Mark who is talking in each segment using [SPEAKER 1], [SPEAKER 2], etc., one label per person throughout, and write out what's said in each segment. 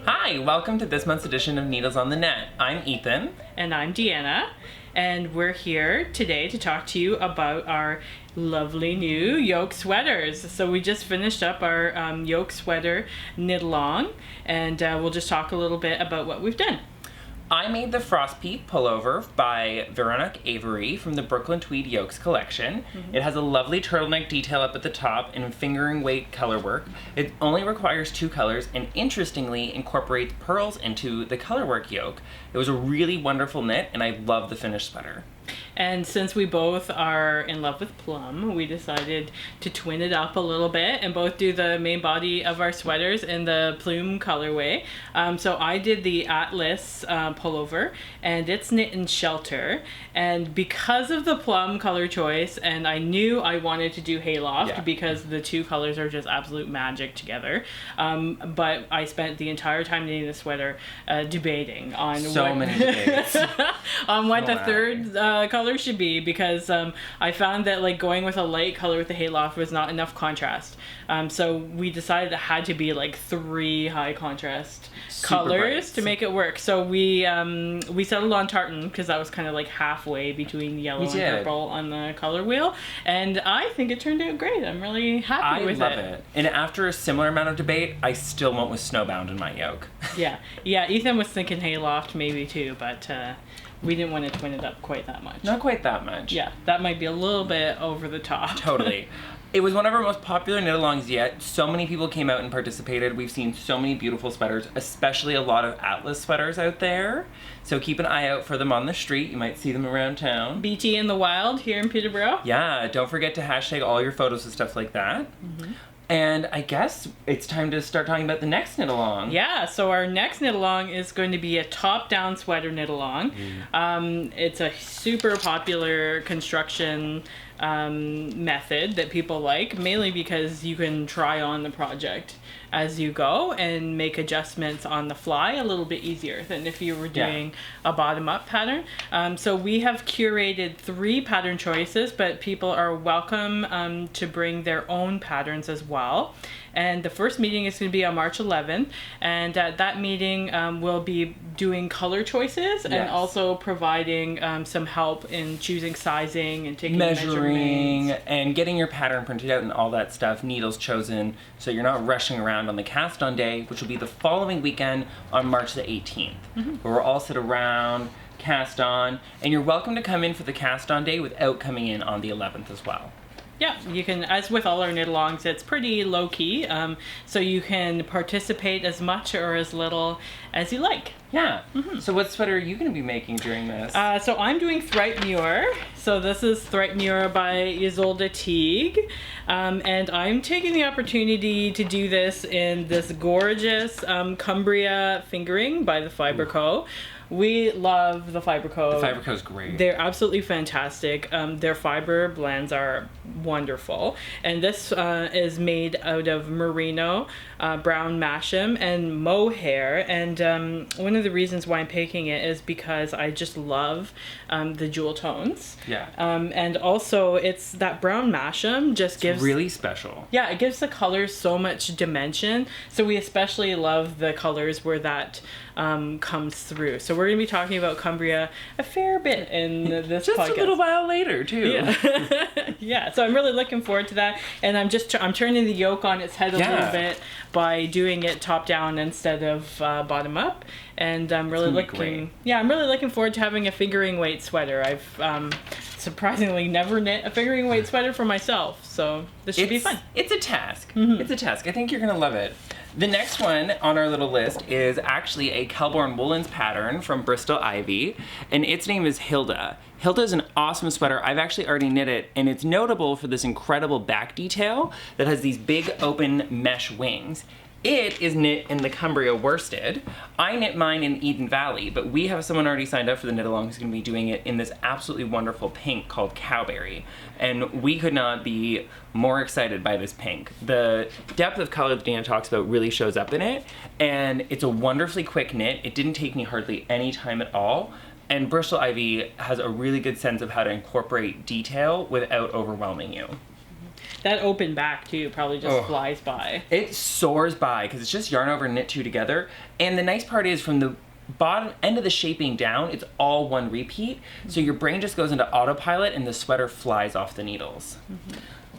[SPEAKER 1] Hi, welcome to this month's edition of Needles on the Net. I'm Ethan.
[SPEAKER 2] And I'm Deanna, and we're here today to talk to you about our lovely new Yoke sweaters. So we just finished up our Yoke sweater knit along, and we'll just talk a little bit about what we've done.
[SPEAKER 1] I made the Frost Peak pullover by Veronica Avery from the Brooklyn Tweed Yokes collection. It has a lovely turtleneck detail up at the top and fingering weight color work. It only requires 2 colors and interestingly incorporates pearls into the color work yoke. It was a really wonderful knit and I love the finished sweater.
[SPEAKER 2] And since we both are in love with plum, we decided to twin it up a little bit and both do the main body of our sweaters in the plume colorway. So I did the Atlas pullover, and it's knit in shelter. And because of the plum color choice, and I knew I wanted to do hayloft because the 2 colors are just absolute magic together. But I spent the entire time knitting the sweater debating on
[SPEAKER 1] many debates.
[SPEAKER 2] on what the third color should be, because I found that like going with a light color with the hayloft was not enough contrast. So we decided it had to be like 3 high contrast colors to make it work. So we settled on tartan because that was kind of like halfway between yellow and purple on the color wheel, and I think it turned out great. I'm really happy with it. I love it.
[SPEAKER 1] And after a similar amount of debate, I still went with snowbound in my yoke.
[SPEAKER 2] yeah, Ethan was thinking hayloft maybe too, but we didn't want to twin it up quite that much.
[SPEAKER 1] Not quite that much.
[SPEAKER 2] Yeah, that might be a little bit over the top.
[SPEAKER 1] Totally. It was one of our most popular knit-alongs yet. So many people came out and participated. We've seen so many beautiful sweaters, especially a lot of Atlas sweaters out there. So keep an eye out for them on the street. You might see them around town.
[SPEAKER 2] BT in the wild here in Peterborough.
[SPEAKER 1] Yeah, don't forget to hashtag all your photos and stuff like that. And I guess it's time to start talking about the next knit-along.
[SPEAKER 2] Yeah, so our next knit-along is going to be a top-down sweater knit-along. It's a super popular construction method that people like, mainly because you can try on the project as you go and make adjustments on the fly a little bit easier than if you were doing a bottom-up pattern. So we have curated 3 pattern choices, but people are welcome to bring their own patterns as well. And the first meeting is going to be on March 11th, and at that meeting we'll be doing color choices and also providing some help in choosing sizing and taking measuring
[SPEAKER 1] and getting your pattern printed out and all that stuff, needles chosen, so you're not rushing around on the cast on day, which will be the following weekend on March the 18th, where we'll all sit around, cast on, and you're welcome to come in for the cast on day without coming in on the 11th as well.
[SPEAKER 2] Yeah, you can, as with all our knit-alongs, it's pretty low-key, so you can participate as much or as little as you like.
[SPEAKER 1] Yeah. So what sweater are you going to be making during this?
[SPEAKER 2] So I'm doing Thripe Muir. So this is Thripe Muir by Isolde Teague. And I'm taking the opportunity to do this in this gorgeous Cumbria fingering by the Fibre Co. We love the Fibre Co.
[SPEAKER 1] The Fibre Co is great.
[SPEAKER 2] They're absolutely fantastic. Their fiber blends are wonderful. And this is made out of merino, brown masham, and mohair. And one of the reasons why I'm picking it is because I just love the jewel tones.
[SPEAKER 1] Yeah.
[SPEAKER 2] And also, it's that brown masham just gives...
[SPEAKER 1] It's really special.
[SPEAKER 2] Yeah, it gives the colors so much dimension. So we especially love the colors where that comes through. So we're going to be talking about Cumbria a fair bit in this
[SPEAKER 1] just
[SPEAKER 2] podcast.
[SPEAKER 1] A little while later, too.
[SPEAKER 2] Yeah. Yeah, so I'm really looking forward to that. And I'm turning the yoke on its head a little bit by doing it top down instead of bottom up. And I'm really looking forward to having a fingering weight sweater. I've surprisingly never knit a fingering weight sweater for myself, so this should be fun.
[SPEAKER 1] It's a task. It's a task. I think you're going to love it. The next one on our little list is actually a Kelborn Woolens pattern from Bristol Ivy, and its name is Hilda. Hilda is an awesome sweater. I've actually already knit it, and it's notable for this incredible back detail that has these big open mesh wings. It is knit in the Cumbria worsted. I knit mine in Eden Valley, but we have someone already signed up for the knit along who's going to be doing it in this absolutely wonderful pink called Cowberry. And we could not be more excited by this pink. The depth of color that Deanna talks about really shows up in it, and it's a wonderfully quick knit. It didn't take me hardly any time at all. And Bristol Ivy has a really good sense of how to incorporate detail without overwhelming you.
[SPEAKER 2] That open back too probably just flies by.
[SPEAKER 1] It soars by because it's just yarn over and knit two together. And the nice part is from the bottom end of the shaping down, it's all one repeat. So your brain just goes into autopilot and the sweater flies off the needles.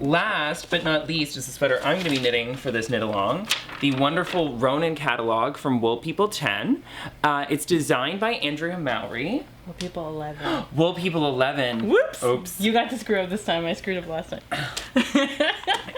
[SPEAKER 1] Last but not least is the sweater I'm going to be knitting for this knit along, the wonderful Ronin catalog from Wool People 10. It's designed by Andrea Mowry.
[SPEAKER 2] Wool People 11.
[SPEAKER 1] Wool People 11.
[SPEAKER 2] Whoops!
[SPEAKER 1] Oops.
[SPEAKER 2] You got to screw up this time. I screwed up last time.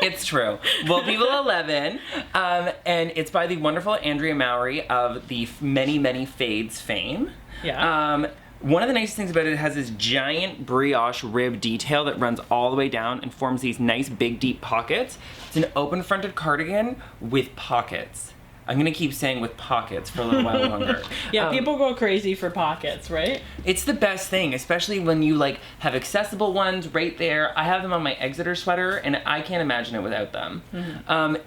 [SPEAKER 1] It's true. Wool People 11. And it's by the wonderful Andrea Mowry of the Many, Many Fades fame.
[SPEAKER 2] Yeah.
[SPEAKER 1] One of the nice things about it has this giant brioche rib detail that runs all the way down and forms these nice big deep pockets. It's an open fronted cardigan with pockets. I'm gonna keep saying with pockets for a little while longer.
[SPEAKER 2] Yeah, people go crazy for pockets, right?
[SPEAKER 1] It's the best thing, especially when you like have accessible ones right there. I have them on my Exeter sweater and I can't imagine it without them.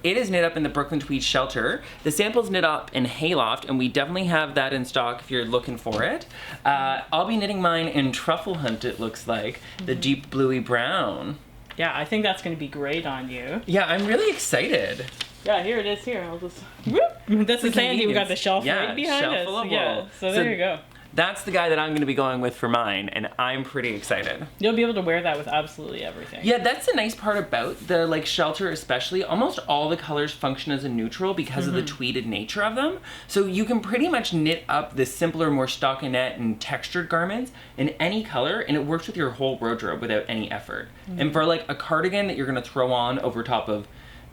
[SPEAKER 1] It is knit up in the Brooklyn Tweed shelter. The sample's knit up in Hayloft and we definitely have that in stock if you're looking for it. I'll be knitting mine in Truffle Hunt, it looks like, the deep bluey brown.
[SPEAKER 2] Yeah, I think that's gonna be great on you.
[SPEAKER 1] Yeah, I'm really excited.
[SPEAKER 2] Yeah, here it is. Here, I'll just. Whoop. That's the Sandy. We got the shelf right behind
[SPEAKER 1] shelf
[SPEAKER 2] us.
[SPEAKER 1] Full of
[SPEAKER 2] yeah,
[SPEAKER 1] wool.
[SPEAKER 2] so there you go.
[SPEAKER 1] That's the guy that I'm going to be going with for mine, and I'm pretty excited.
[SPEAKER 2] You'll be able to wear that with absolutely everything.
[SPEAKER 1] Yeah, that's the nice part about the like shelter, especially. Almost all the colors function as a neutral because of the tweeded nature of them. So you can pretty much knit up the simpler, more stockinette and textured garments in any color, and it works with your whole wardrobe without any effort. And for like a cardigan that you're going to throw on over top of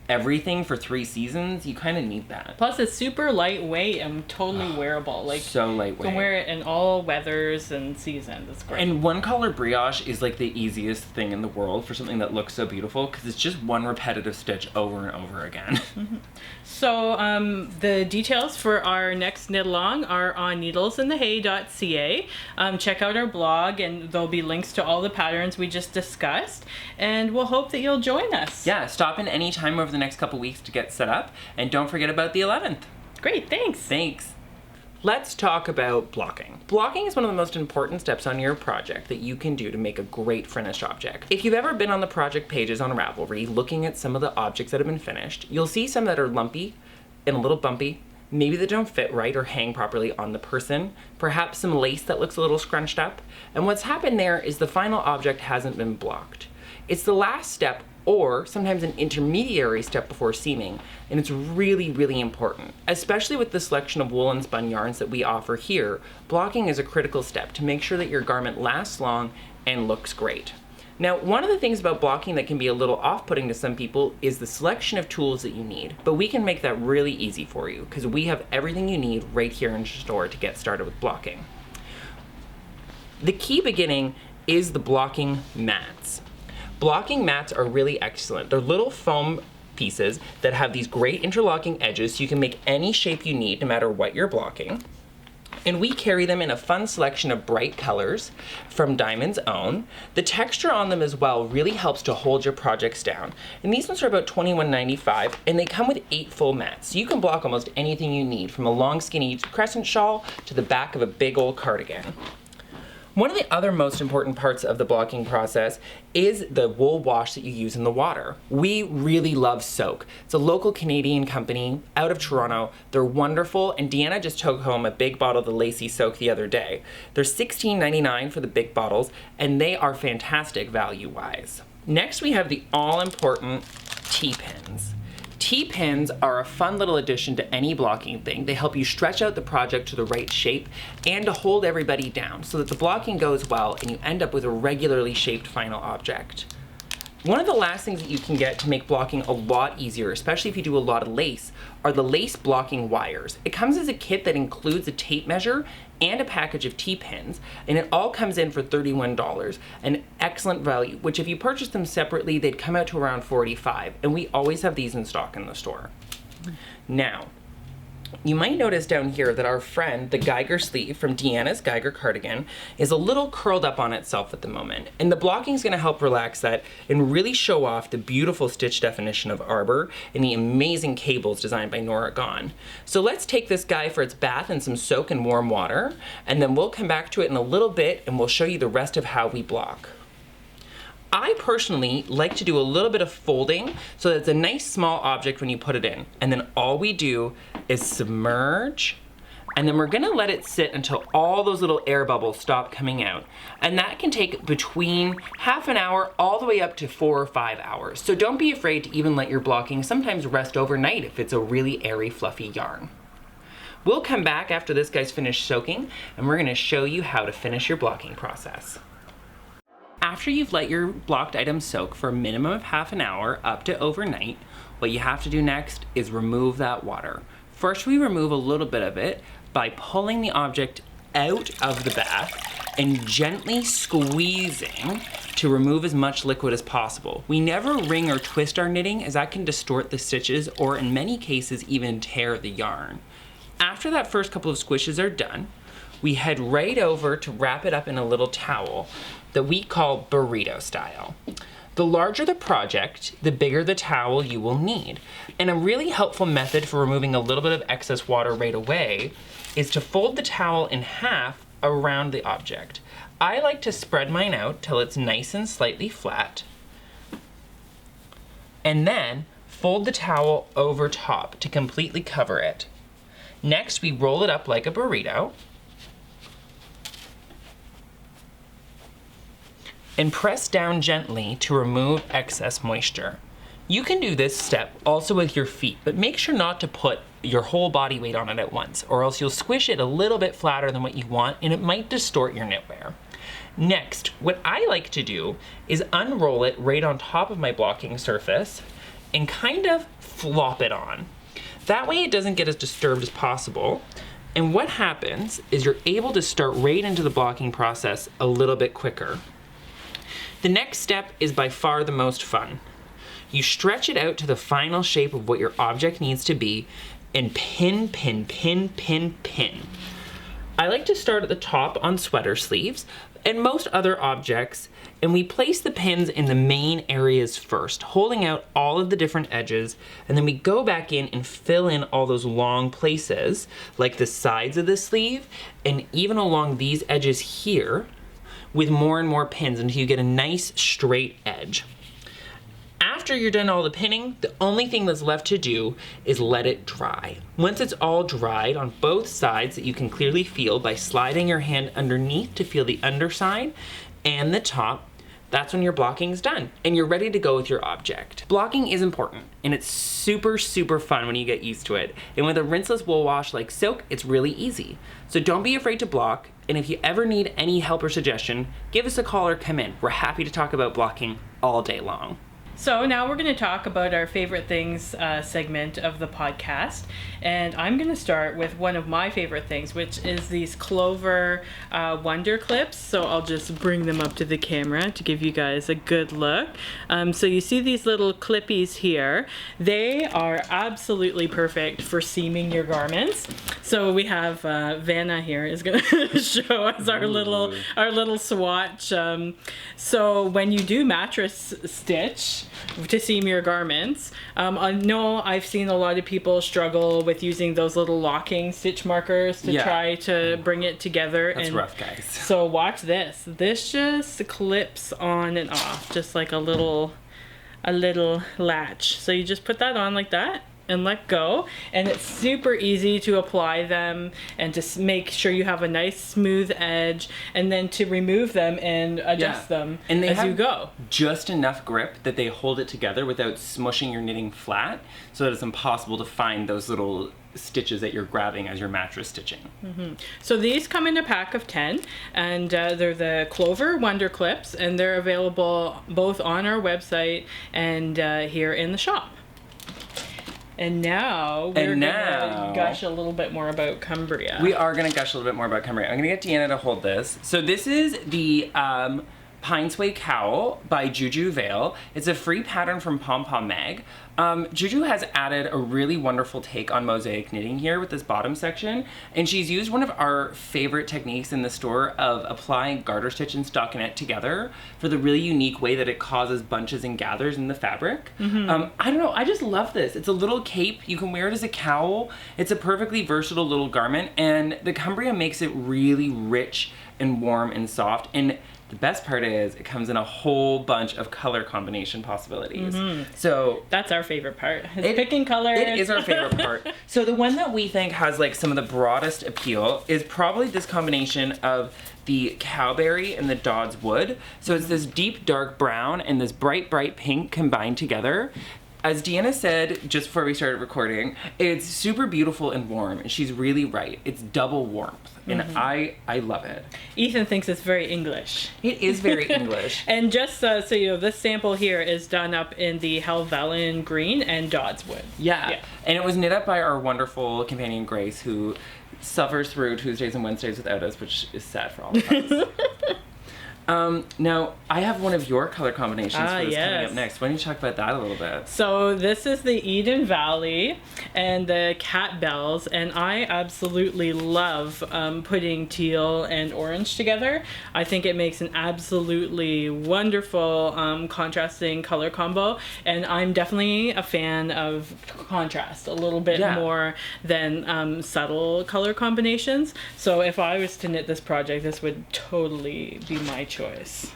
[SPEAKER 1] everything for 3 seasons, you kind of need that.
[SPEAKER 2] Plus, it's super lightweight and totally wearable. Like
[SPEAKER 1] so lightweight.
[SPEAKER 2] You can wear it in all weathers and seasons. It's great.
[SPEAKER 1] And one color brioche is like the easiest thing in the world for something that looks so beautiful because it's just one repetitive stitch over and over again.
[SPEAKER 2] So the details for our next knit along are on needlesinthehay.ca. Check out our blog and there'll be links to all the patterns we just discussed. And we'll hope that you'll join us.
[SPEAKER 1] Yeah, stop in any time over the next couple weeks to get set up. And don't forget about the 11th.
[SPEAKER 2] Great, thanks.
[SPEAKER 1] Thanks. Let's talk about blocking. Blocking is one of the most important steps on your project that you can do to make a great finished object. If you've ever been on the project pages on Ravelry looking at some of the objects that have been finished, you'll see some that are lumpy and a little bumpy, maybe that don't fit right or hang properly on the person, perhaps some lace that looks a little scrunched up. And what's happened there is the final object hasn't been blocked. It's the last step or sometimes an intermediary step before seaming, and it's really, really important. Especially with the selection of wool and spun yarns that we offer here, blocking is a critical step to make sure that your garment lasts long and looks great. Now, one of the things about blocking that can be a little off-putting to some people is the selection of tools that you need, but we can make that really easy for you because we have everything you need right here in the store to get started with blocking. The key beginning is the blocking mats. Blocking mats are really excellent. They're little foam pieces that have these great interlocking edges so you can make any shape you need no matter what you're blocking. And we carry them in a fun selection of bright colors from Diamond's Own. The texture on them as well really helps to hold your projects down. And these ones are about $21.95 and they come with 8 full mats. So you can block almost anything you need from a long skinny crescent shawl to the back of a big old cardigan. One of the other most important parts of the blocking process is the wool wash that you use in the water. We really love Soak. It's a local Canadian company out of Toronto. They're wonderful, and Deanna just took home a big bottle of the Lacy Soak the other day. They're $16.99 for the big bottles, and they are fantastic value-wise. Next, we have the all-important T-pins. T-pins are a fun little addition to any blocking thing. They help you stretch out the project to the right shape and to hold everybody down so that the blocking goes well and you end up with a regularly shaped final object. One of the last things that you can get to make blocking a lot easier, especially if you do a lot of lace, are the lace blocking wires. It comes as a kit that includes a tape measure and a package of T-pins, and it all comes in for $31, an excellent value, which if you purchase them separately, they'd come out to around $45, and we always have these in stock in the store. Now, you might notice down here that our friend, the Geiger sleeve from Deanna's Geiger cardigan, is a little curled up on itself at the moment. And the blocking is going to help relax that and really show off the beautiful stitch definition of Arbor and the amazing cables designed by Nora Gahn. So let's take this guy for its bath in some soak and warm water, and then we'll come back to it in a little bit and we'll show you the rest of how we block. I personally like to do a little bit of folding so that it's a nice small object when you put it in. And then all we do is submerge, and then we're gonna let it sit until all those little air bubbles stop coming out. And that can take between half an hour all the way up to 4 or 5 hours. So don't be afraid to even let your blocking sometimes rest overnight if it's a really airy, fluffy yarn. We'll come back after this guy's finished soaking, and we're gonna show you how to finish your blocking process. After you've let your blocked items soak for a minimum of half an hour up to overnight, what you have to do next is remove that water. First, we remove a little bit of it by pulling the object out of the bath and gently squeezing to remove as much liquid as possible. We never wring or twist our knitting, as that can distort the stitches or in many cases even tear the yarn. After that first couple of squishes are done, we head right over to wrap it up in a little towel that we call burrito style. The larger the project, the bigger the towel you will need. And a really helpful method for removing a little bit of excess water right away is to fold the towel in half around the object. I like to spread mine out till it's nice and slightly flat, and then fold the towel over top to completely cover it. Next, we roll it up like a burrito and press down gently to remove excess moisture. You can do this step also with your feet, but make sure not to put your whole body weight on it at once, or else you'll squish it a little bit flatter than what you want and it might distort your knitwear. Next, what I like to do is unroll it right on top of my blocking surface and kind of flop it on. That way it doesn't get as disturbed as possible. And what happens is you're able to start right into the blocking process a little bit quicker. The next step is by far the most fun. You stretch it out to the final shape of what your object needs to be and pin, pin, pin, pin, pin. I like to start at the top on sweater sleeves and most other objects, and we place the pins in the main areas first, holding out all of the different edges, and then we go back in and fill in all those long places, like the sides of the sleeve, and even along these edges here, with more and more pins until you get a nice straight edge. After you're done all the pinning, the only thing that's left to do is let it dry. Once it's all dried on both sides that you can clearly feel by sliding your hand underneath to feel the underside and the top, that's when your blocking is done and you're ready to go with your object. Blocking is important and it's super, super fun when you get used to it. And with a rinseless wool wash like Silk, it's really easy. So don't be afraid to block. And if you ever need any help or suggestion, give us a call or come in. We're happy to talk about blocking all day long.
[SPEAKER 2] So now we're going to talk about our favorite things segment of the podcast, and I'm going to start with one of my favorite things, which is these Clover Wonderclips. So I'll just bring them up to the camera to give you guys a good look. So you see these little clippies here. They are absolutely perfect for seaming your garments. So we have Vanna here is going to show us our little swatch. So when you do mattress stitch to seam your garments, I know I've seen a lot of people struggle with using those little locking stitch markers to try to bring it together.
[SPEAKER 1] That's rough, guys.
[SPEAKER 2] So watch this. This just clips on and off, just like a little latch. So you just put that on like that and let go, and it's super easy to apply them and to make sure you have a nice smooth edge, and then to remove them and adjust them
[SPEAKER 1] and
[SPEAKER 2] as you go.
[SPEAKER 1] Just enough grip that they hold it together without smushing your knitting flat, so that it's impossible to find those little stitches that you're grabbing as your mattress stitching. Mm-hmm.
[SPEAKER 2] So these come in a pack of 10, and they're the Clover Wonderclips, and they're available both on our website and here in the shop. And now we're gonna gush a little bit more about Cumbria.
[SPEAKER 1] We are gonna gush a little bit more about Cumbria. I'm gonna get Deanna to hold this. So this is the Pine Sway Cowl by Juju Vail. It's a free pattern from Pom Pom Mag. Juju has added a really wonderful take on mosaic knitting here with this bottom section, and she's used one of our favorite techniques in the store of applying garter stitch and stockinette together for the really unique way that it causes bunches and gathers in the fabric. Mm-hmm. I don't know, I just love this. It's a little cape, you can wear it as a cowl, it's a perfectly versatile little garment, and the Cumbria makes it really rich and warm and soft, and The best part is it comes in a whole bunch of color combination possibilities. So
[SPEAKER 2] that's our favorite part. Is picking colors.
[SPEAKER 1] It is our favorite part. So the one that we think has like some of the broadest appeal is probably this combination of the cowberry and the Dod's wood. So it's this deep dark brown and this bright pink combined together. As Deanna said just before we started recording, it's super beautiful and warm, and she's really right. It's double warmth, and I love it.
[SPEAKER 2] Ethan thinks it's very English.
[SPEAKER 1] It is very English.
[SPEAKER 2] And just so you know, this sample here is done up in the Helvellyn green and Dod's wood.
[SPEAKER 1] Yeah, and it was knit up by our wonderful companion Grace, who suffers through Tuesdays and Wednesdays without us, which is sad for all of us. Now, I have one of your color combinations for this coming up next. Why don't you talk about that a little bit?
[SPEAKER 2] So this is the Eden Valley and the Cat Bells, and I absolutely love putting teal and orange together. I think it makes an absolutely wonderful contrasting color combo, and I'm definitely a fan of contrast, a little bit more than subtle color combinations. So if I was to knit this project, this would totally be my choice.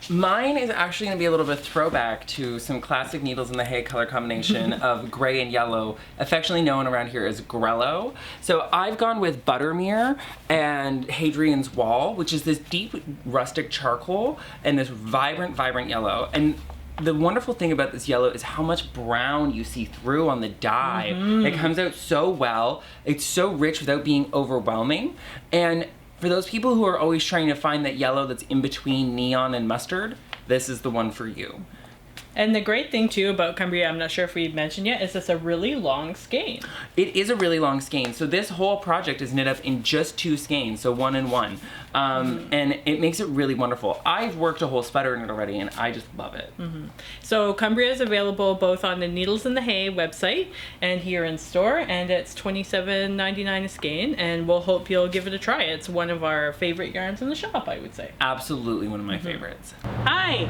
[SPEAKER 1] Mine is actually going to be a little bit throwback to some classic Needles in the Hay color combination of gray and yellow, affectionately known around here as grello. So I've gone with Buttermere and Hadrian's Wall, which is this deep rustic charcoal and this vibrant yellow. And the wonderful thing about this yellow is how much brown you see through on the dye. It comes out so well. It's so rich without being overwhelming. And for those people who are always trying to find that yellow that's in between neon and mustard, this is the one for you.
[SPEAKER 2] And the great thing too about Cumbria, I'm not sure if we've mentioned yet, is it's a really long skein.
[SPEAKER 1] It is a really long skein. So this whole project is knit up in just 2 skeins, so 1 and 1. And it makes it really wonderful. I've worked a whole sweater in it already, and I just love it.
[SPEAKER 2] So Cumbria is available both on the Needles in the Hay website and here in store, and it's $27.99 a skein, and we'll hope you'll give it a try. It's one of our favorite yarns in the shop, I would say.
[SPEAKER 1] Absolutely one of my favorites.
[SPEAKER 2] Hi!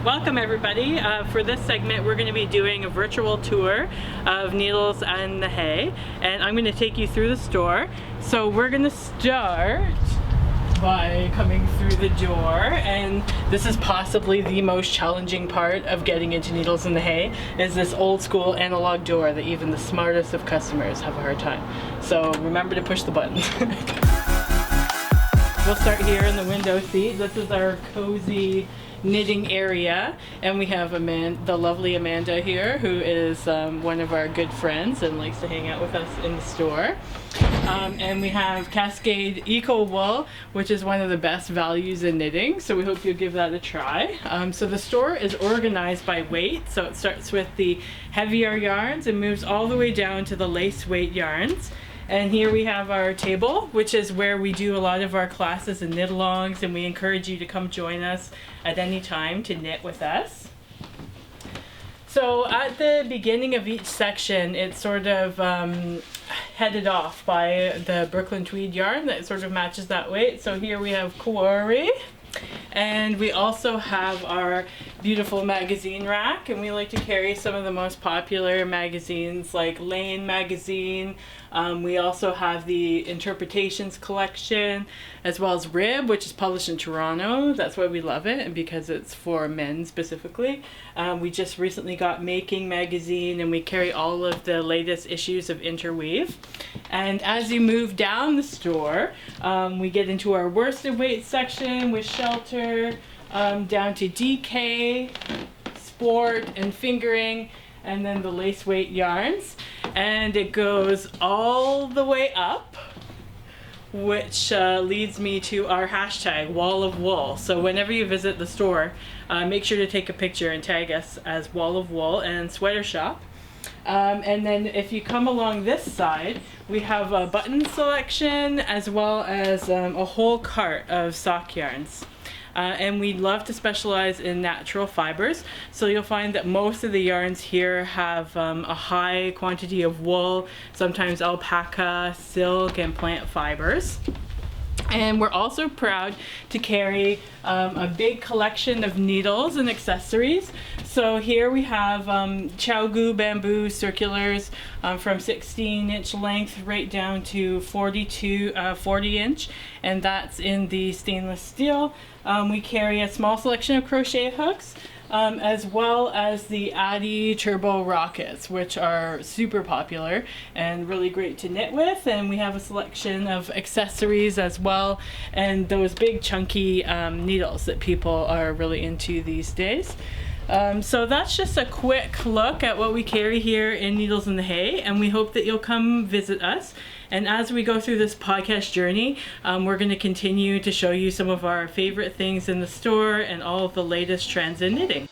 [SPEAKER 2] Welcome everybody. For this segment we're going to be doing a virtual tour of Needles and the Hay, and I'm going to take you through the store. So we're going to start by coming through the door, and this is possibly the most challenging part of getting into Needles in the Hay, is this old school analog door that even the smartest of customers have a hard time. So remember to push the button. We'll start here in the window seat. This is our cozy knitting area, and we have the lovely Amanda here, who is one of our good friends and likes to hang out with us in the store. And we have Cascade Eco Wool, which is one of the best values in knitting, so we hope you'll give that a try. So the store is organized by weight, so it starts with the heavier yarns and moves all the way down to the lace weight yarns. And here we have our table, which is where we do a lot of our classes and knit-alongs, and we encourage you to come join us at any time to knit with us. So at the beginning of each section, it's sort of headed off by the Brooklyn Tweed yarn that sort of matches that weight. So here we have Quarry. And we also have our beautiful magazine rack, and we like to carry some of the most popular magazines like Lane magazine. We also have the Interpretations collection, as well as Rib, which is published in Toronto. That's why we love it, and because it's for men specifically. We just recently got Making magazine, and we carry all of the latest issues of Interweave. And as you move down the store, we get into our worsted weight section with Shelter, down to DK, Sport, and Fingering, and then the lace weight yarns. And it goes all the way up, which leads me to our hashtag, Wall of Wool. So whenever you visit the store, make sure to take a picture and tag us as Wall of Wool and Sweater Shop. And then if you come along this side, we have a button selection as well as a whole cart of sock yarns. And we love to specialize in natural fibers, so you'll find that most of the yarns here have a high quantity of wool, sometimes alpaca, silk, and plant fibers. And we're also proud to carry a big collection of needles and accessories. So here we have Chow-gu bamboo circulars from 16-inch length right down to 40 inch, and that's in the stainless steel. We carry a small selection of crochet hooks, as well as the Addy Turbo Rockets, which are super popular and really great to knit with. And we have a selection of accessories as well, and those big chunky needles that people are really into these days. So that's just a quick look at what we carry here in Needles in the Hay, and we hope that you'll come visit us. And as we go through this podcast journey, we're going to continue to show you some of our favorite things in the store and all of the latest trends in knitting.